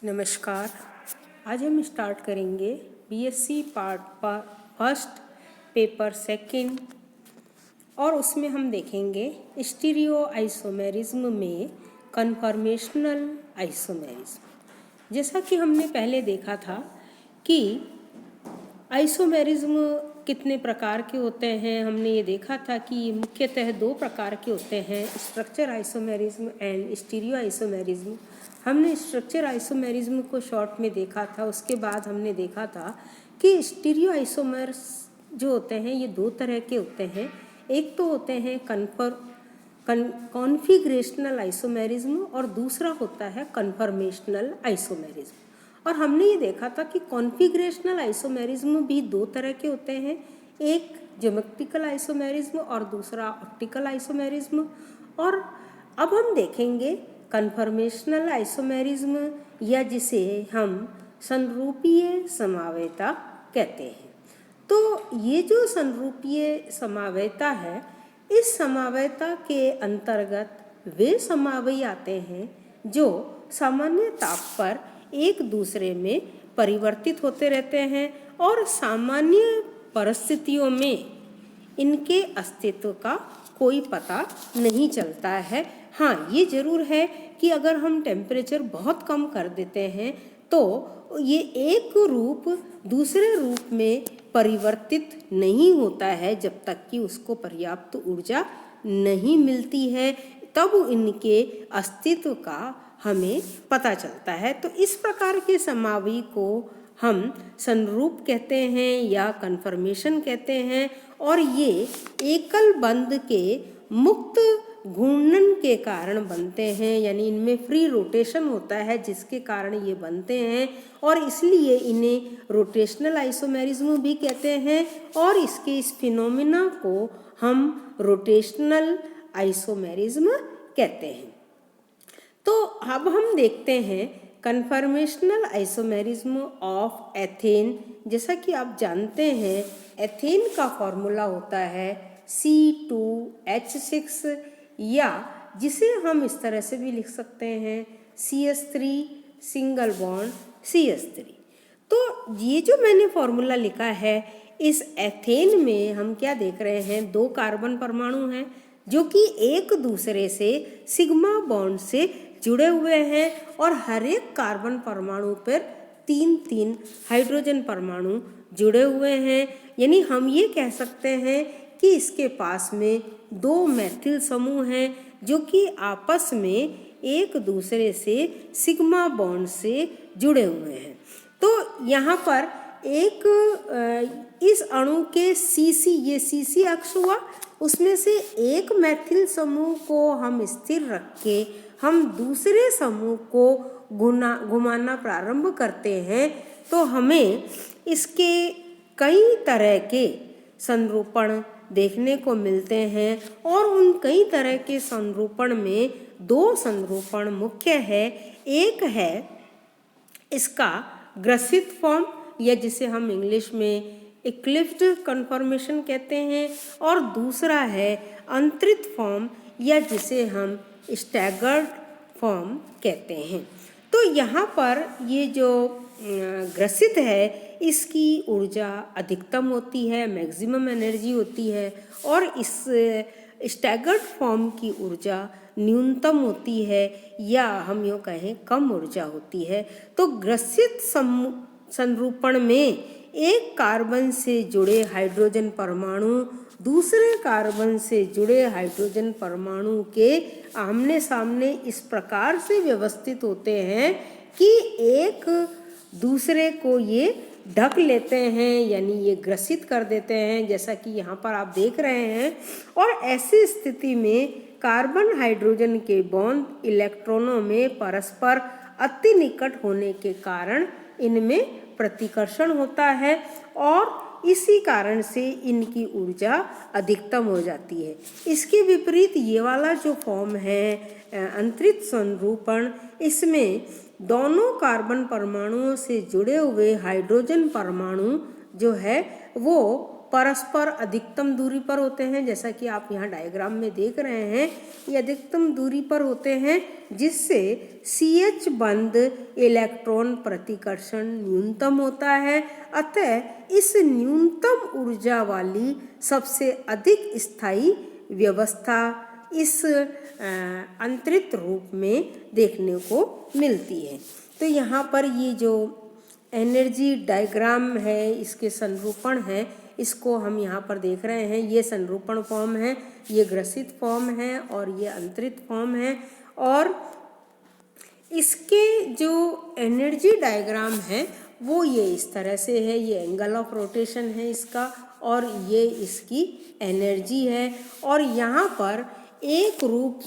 नमस्कार। आज हम स्टार्ट करेंगे BSc part first paper second और उसमें हम देखेंगे स्टीरियो आइसोमेरिज्म में कन्फर्मेशनल आइसोमेरिज्म। जैसा कि हमने पहले देखा था कि आइसोमेरिज्म कितने प्रकार के होते हैं। हमने ये देखा था कि ये मुख्यतः दो प्रकार के होते हैं, structure isomerism and stereo isomerism. हमने स्ट्रक्चर आइसोमेरिज्म को शॉर्ट में देखा था। उसके बाद हमने देखा था कि स्टीरियो आइसोमर्स जो होते हैं ये दो तरह के होते हैं। एक तो होते हैं कॉन्फिगरेशनल आइसोमेरिज्म और दूसरा होता है कन्फर्मेशनल आइसोमेरिज्म। और हमने ये देखा था कि कॉन्फिगरेशनल आइसोमेरिज्म भी दो तरह के होते हैं, एक ज्योमेट्रिकल आइसोमेरिज्म और दूसरा ऑप्टिकल आइसोमेरिज्म। और अब हम देखेंगे कन्फर्मेशनल आइसोमेरिज्म या जिसे हम संरूपीय समवायता कहते हैं। तो ये जो संरूपीय समवायता है, इस समवायता के अंतर्गत वे समवायी आते हैं जो सामान्य ताप पर एक दूसरे में परिवर्तित होते रहते हैं और सामान्य परिस्थितियों में इनके अस्तित्व का कोई पता नहीं चलता है। हाँ, ये जरूर है कि अगर हम टेम्परेचर बहुत कम कर देते हैं तो ये एक रूप दूसरे रूप में परिवर्तित नहीं होता है जब तक कि उसको पर्याप्त ऊर्जा नहीं मिलती है, तब इनके अस्तित्व का हमें पता चलता है। तो इस प्रकार के समवायी को हम संरूप कहते हैं या कन्फर्मेशन कहते हैं। और ये एकल बंध के मुक्त घूर्णन के कारण बनते हैं, यानी इनमें फ्री रोटेशन होता है जिसके कारण ये बनते हैं और इसलिए इन्हें रोटेशनल आइसोमेरिज्म भी कहते हैं और इसके इस फिनोमिना को हम रोटेशनल आइसोमेरिज्म कहते हैं। तो अब हम देखते हैं कन्फर्मेशनल आइसोमेरिज्म ऑफ एथेन। जैसा कि आप जानते हैं एथेन का फॉर्मूला होता है C2H6 या जिसे हम इस तरह से भी लिख सकते हैं CH3 सिंगल बॉन्ड CH3। तो ये जो मैंने फॉर्मूला लिखा है, इस एथेन में हम क्या देख रहे हैं, दो कार्बन परमाणु हैं जो कि एक दूसरे से सिग्मा बॉन्ड से जुड़े हुए हैं और हर एक कार्बन परमाणु पर 3-3 हाइड्रोजन परमाणु जुड़े हुए हैं। यानी हम ये कह सकते हैं कि इसके पास में दो मैथिल समूह हैं जो कि आपस में एक दूसरे से सिग्मा बॉन्ड से जुड़े हुए हैं। तो यहाँ पर एक इस अणु के ये CC अक्ष हुआ, उसमें से एक मैथिल समूह को हम स्थिर रख के हम दूसरे समूह को घुमाना प्रारंभ करते हैं तो हमें इसके कई तरह के संरूपण देखने को मिलते हैं। और उन कई तरह के संरूपण में दो संरूपण मुख्य है। एक है इसका ग्रसित फॉर्म या जिसे हम इंग्लिश में इक्लिप्स्ड कन्फर्मेशन कहते हैं और दूसरा है अंतरित फॉर्म या जिसे हम स्टैगर्ड फॉर्म कहते हैं। तो यहाँ पर ये जो ग्रसित है इसकी ऊर्जा अधिकतम होती है, मैक्सिमम एनर्जी होती है, और इस स्टैगर्ड फॉर्म की ऊर्जा न्यूनतम होती है या हम यूँ कहें कम ऊर्जा होती है। तो ग्रसित संरूपण में एक कार्बन से जुड़े हाइड्रोजन परमाणु दूसरे कार्बन से जुड़े हाइड्रोजन परमाणु के आमने सामने इस प्रकार से व्यवस्थित होते हैं कि एक दूसरे को ये ढक लेते हैं, यानी ये ग्रसित कर देते हैं, जैसा कि यहाँ पर आप देख रहे हैं। और ऐसी स्थिति में कार्बन हाइड्रोजन के बॉन्ड इलेक्ट्रॉनों में परस्पर अति निकट होने के कारण इनमें प्रतिकर्षण होता है और इसी कारण से इनकी ऊर्जा अधिकतम हो जाती है। इसके विपरीत ये वाला जो फॉर्म है अंतरित संरूपण, इसमें दोनों कार्बन परमाणुओं से जुड़े हुए हाइड्रोजन परमाणु जो है वो परस्पर अधिकतम दूरी पर होते हैं, जैसा कि आप यहाँ डायग्राम में देख रहे हैं, ये अधिकतम दूरी पर होते हैं, जिससे CH बंध इलेक्ट्रॉन प्रतिकर्षण न्यूनतम होता है। अतः इस न्यूनतम ऊर्जा वाली सबसे अधिक स्थायी व्यवस्था इस अंतरित रूप में देखने को मिलती है। तो यहाँ पर ये जो एनर्जी डायग्राम है, इसके संरूपण है, इसको हम यहाँ पर देख रहे हैं। ये संरूपण फॉर्म है, ये ग्रसित फॉर्म है और ये अंतरित फॉर्म है। और इसके जो एनर्जी डायग्राम है वो ये इस तरह से है। ये एंगल ऑफ रोटेशन है इसका, और ये इसकी एनर्जी है। और यहाँ पर एक रूप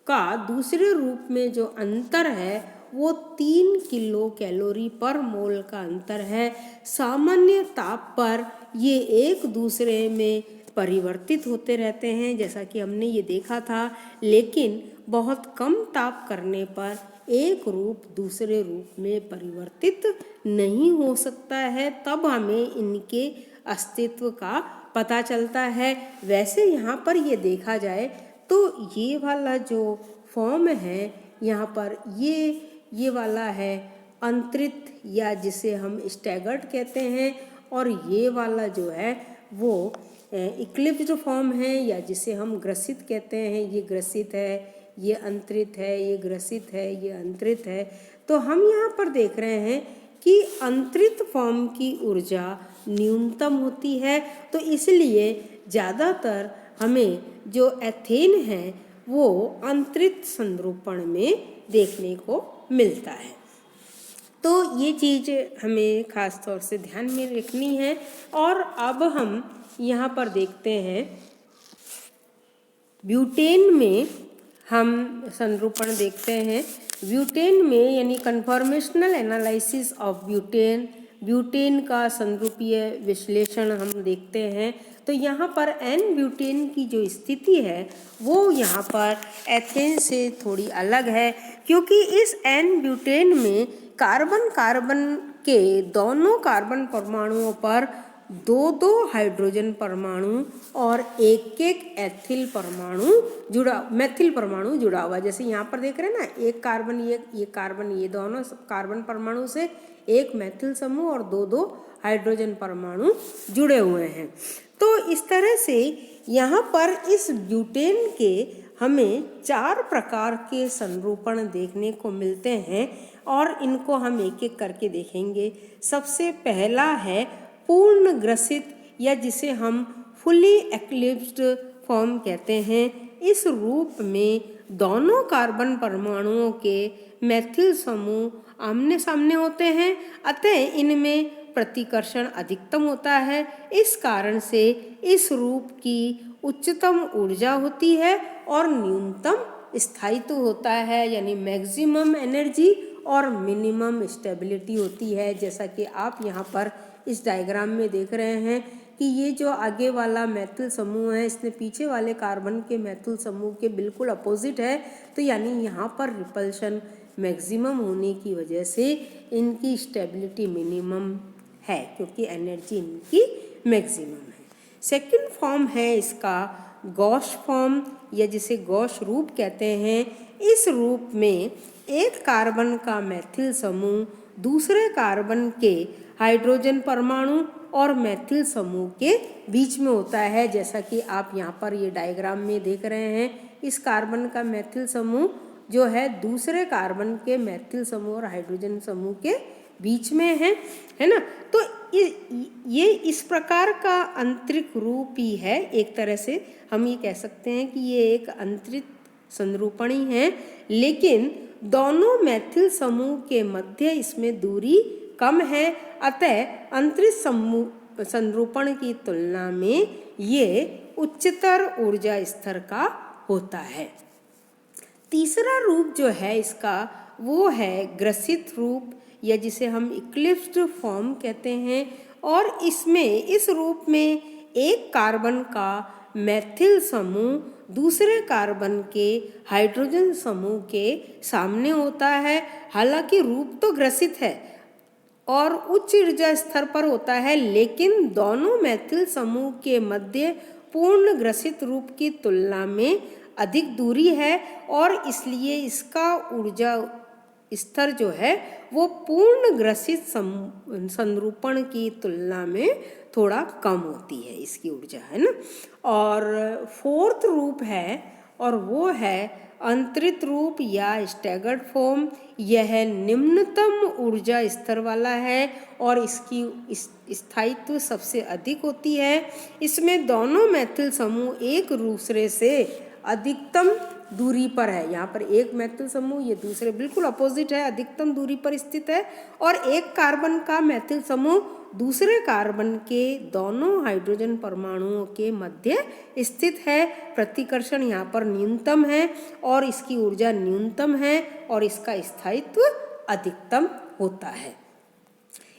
का दूसरे रूप में जो अंतर है वो 3 किलो कैलोरी पर मोल का अंतर है। सामान्य ताप पर ये एक दूसरे में परिवर्तित होते रहते हैं, जैसा कि हमने ये देखा था। लेकिन बहुत कम ताप करने पर एक रूप दूसरे रूप में परिवर्तित नहीं हो सकता है, तब हमें इनके अस्तित्व का पता चलता है। वैसे यहाँ पर ये देखा जाए तो ये वाला जो फॉर्म है यहाँ पर ये वाला है अंतरित, या जिसे हम स्टैगर्ड कहते हैं, और ये वाला जो है वो इक्लिप्स्ड फॉर्म है, या जिसे हम ग्रसित कहते हैं। ये ग्रसित है, ये अंतरित है, ये ग्रसित है, ये अंतरित है। तो हम यहाँ पर देख रहे हैं कि अंतरित फॉर्म की ऊर्जा न्यूनतम होती है, तो इसलिए ज़्यादातर हमें जो एथेन है वो अंतरित संरूपण में देखने को मिलता है। तो ये चीज़ हमें ख़ास तौर से ध्यान में रखनी है। और अब हम यहाँ पर देखते हैं ब्यूटेन में हम संरूपण देखते हैं। ब्यूटेन में यानी कन्फॉर्मेशनल एनालिसिस ऑफ ब्यूटेन का संरूपीय विश्लेषण हम देखते हैं। तो यहाँ पर एन ब्यूटेन की जो स्थिति है वो यहाँ पर एथेन से थोड़ी अलग है, क्योंकि इस एन ब्यूटेन में कार्बन के दोनों कार्बन परमाणुओं पर 2-2 हाइड्रोजन परमाणु और एक एथिल मेथिल परमाणु जुड़ा हुआ है। जैसे यहाँ पर देख रहे हैं ना, एक कार्बन ये कार्बन, ये दोनों कार्बन परमाणु से एक मेथिल समूह और 2-2 हाइड्रोजन परमाणु जुड़े हुए हैं। तो इस तरह से यहाँ पर इस ब्यूटेन के हमें 4 प्रकार के संरूपण देखने को मिलते हैं, और इनको हम एक एक करके देखेंगे। सबसे पहला है पूर्ण ग्रसित, या जिसे हम फुली एक्लिप्स्ड फॉर्म कहते हैं। इस रूप में दोनों कार्बन परमाणुओं के मेथिल समूह आमने सामने होते हैं, अतः इनमें प्रतिकर्षण अधिकतम होता है। इस कारण से इस रूप की उच्चतम ऊर्जा होती है और न्यूनतम स्थायित्व होता है, यानी मैक्सिमम एनर्जी और मिनिमम स्टेबिलिटी होती है। जैसा कि आप यहाँ पर इस डायग्राम में देख रहे हैं कि ये जो आगे वाला मेथिल समूह है, इसने पीछे वाले कार्बन के मेथिल समूह के बिल्कुल अपोजिट है। तो यानी यहाँ पर रिपल्शन मैक्सिमम होने की वजह से इनकी स्टेबिलिटी मिनिमम है, क्योंकि एनर्जी इनकी मैक्सिमम है। सेकंड फॉर्म है इसका गॉश फॉर्म, या जिसे गॉश रूप कहते हैं। इस रूप में एक कार्बन का मेथिल समूह दूसरे कार्बन के हाइड्रोजन परमाणु और मेथिल समूह के बीच में होता है। जैसा कि आप यहाँ पर ये डायग्राम में देख रहे हैं, इस कार्बन का मेथिल समूह जो है दूसरे कार्बन के मेथिल समूह और हाइड्रोजन समूह के बीच में है ना। तो ये इस प्रकार का आंतरिक रूप ही है। एक तरह से हम ये कह सकते हैं कि ये एक अंतरित संरूपणी है, लेकिन दोनों मेथिल समूह के मध्य इसमें दूरी कम है, अतः अंतरित संरूपण की तुलना में ये उच्चतर ऊर्जा स्तर का होता है। तीसरा रूप जो है इसका वो है ग्रसित रूप, या जिसे हम इक्लिप्स्ड फॉर्म कहते हैं। और इसमें इस रूप में एक कार्बन का मेथिल समूह दूसरे कार्बन के हाइड्रोजन समूह के सामने होता है। हालांकि रूप तो ग्रसित है और उच्च ऊर्जा स्तर पर होता है, लेकिन दोनों मैथिल समूह के मध्य पूर्ण ग्रसित रूप की तुलना में अधिक दूरी है और इसलिए इसका ऊर्जा स्तर जो है वो पूर्ण ग्रसित संरूपण की तुलना में थोड़ा कम होती है इसकी ऊर्जा, है ना। और फोर्थ रूप है और वो है अंतरित रूप या स्टैगर्ड फॉर्म। यह निम्नतम ऊर्जा स्तर वाला है और इसकी स्थायित्व सबसे अधिक होती है। इसमें दोनों मैथिल समूह एक दूसरे से अधिकतम दूरी पर है। यहाँ पर एक मैथिल समूह, ये दूसरे बिल्कुल अपोजिट है, अधिकतम दूरी पर स्थित है। और एक कार्बन का मैथिल समूह दूसरे कार्बन के दोनों हाइड्रोजन परमाणुओं के मध्य स्थित है। प्रतिकर्षण यहाँ पर न्यूनतम है और इसकी ऊर्जा न्यूनतम है और इसका स्थायित्व अधिकतम होता है।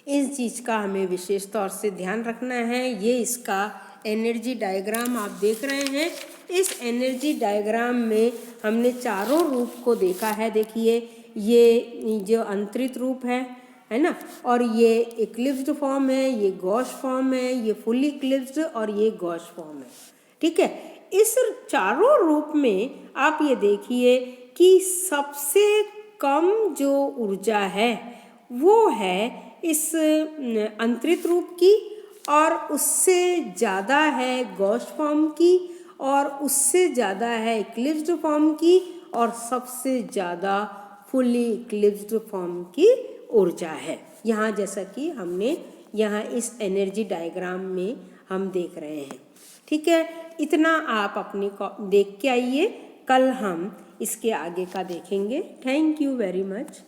इस चीज़ का हमें विशेष तौर से ध्यान रखना है। ये इसका एनर्जी डायग्राम आप देख रहे हैं। इस एनर्जी डायग्राम में हमने चारों रूप को देखा है। देखिए, ये जो अंतरित रूप है ना, और ये इक्लिप्स्ड फॉर्म है, ये गॉस फॉर्म है, ये फुली इक्लिप्स्ड और ये गॉस फॉर्म है। ठीक है, इस चारों रूप में आप ये देखिए कि सबसे कम जो ऊर्जा है वो है इस अंतरित रूप की, और उससे ज़्यादा है गॉस फॉर्म की, और उससे ज़्यादा है इक्लिप्स्ड फॉर्म की, और सबसे ज़्यादा फुली इक्लिप्स्ड फॉर्म की ऊर्जा है। यहाँ जैसा कि हमने यहाँ इस एनर्जी डायग्राम में हम देख रहे हैं। ठीक है, इतना आप अपने को देख के आइए। कल हम इसके आगे का देखेंगे। Thank you very much.